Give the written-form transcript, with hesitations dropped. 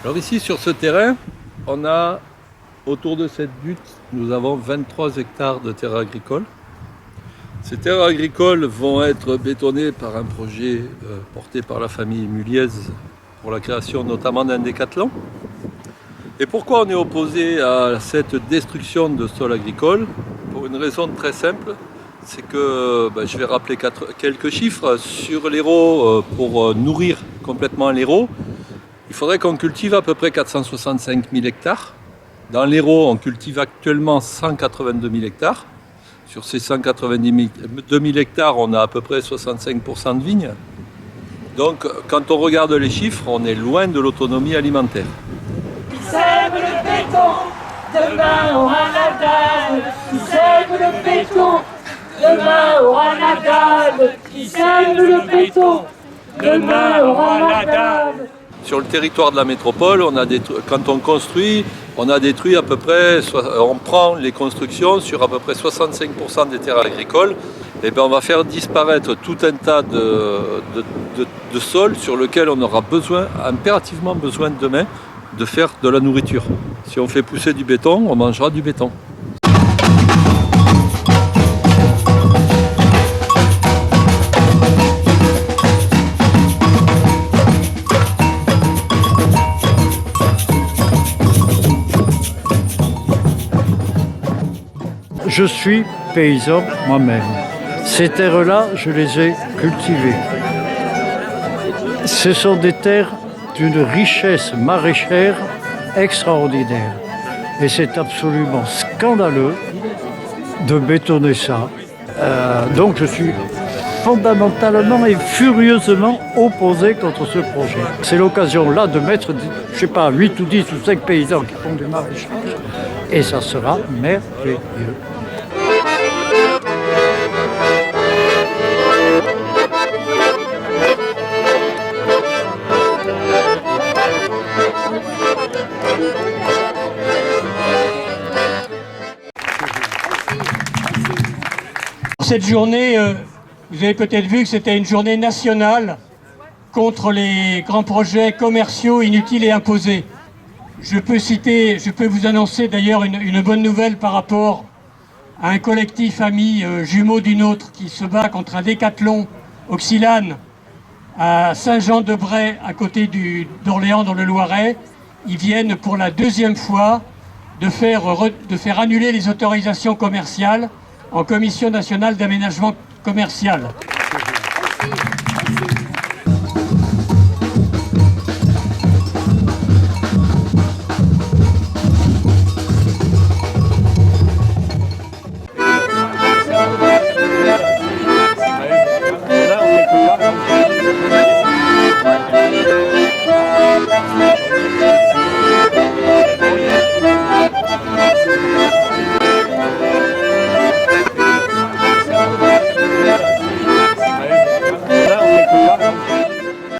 Alors ici sur ce terrain, on a autour de cette butte, nous avons 23 hectares de terres agricoles. Ces terres agricoles vont être bétonnées par un projet porté par la famille Muliez pour la création notamment d'un décathlon. Et pourquoi on est opposé à cette destruction de sol agricole? Pour une raison très simple, c'est que je vais rappeler quelques chiffres sur l'Hérault. Pour nourrir complètement l'Hérault, il faudrait qu'on cultive à peu près 465 000 hectares. Dans l'Hérault, on cultive actuellement 182 000 hectares. Sur ces 182 000 hectares, on a à peu près 65% de vignes. Donc, quand on regarde les chiffres, on est loin de l'autonomie alimentaire. Qui sème le béton, demain aura la dalle. Qui sème le béton, demain aura la dalle. Qui sème le béton, demain aura la dalle. Sur le territoire de la métropole, quand on construit, on a détruit à peu près, on prend les constructions sur à peu près 65% des terres agricoles. Et bien on va faire disparaître tout un tas de sols sur lesquels on aura impérativement besoin demain de faire de la nourriture. Si on fait pousser du béton, on mangera du béton. Je suis paysan moi-même. Ces terres-là, je les ai cultivées. Ce sont des terres d'une richesse maraîchère extraordinaire. Et c'est absolument scandaleux de bétonner ça. Donc je suis fondamentalement et furieusement opposé contre ce projet. C'est l'occasion là de mettre, 8 ou 10 ou 5 paysans qui font du maraîchage. Et ça sera merveilleux. Cette journée, vous avez peut-être vu que c'était une journée nationale contre les grands projets commerciaux inutiles et imposés. Je peux vous annoncer d'ailleurs une bonne nouvelle par rapport à un collectif ami jumeau d'une autre qui se bat contre un décathlon Oxylane à Saint-Jean-de-Bray à côté d'Orléans dans le Loiret. Ils viennent pour la deuxième fois de faire annuler les autorisations commerciales en Commission nationale d'aménagement commercial.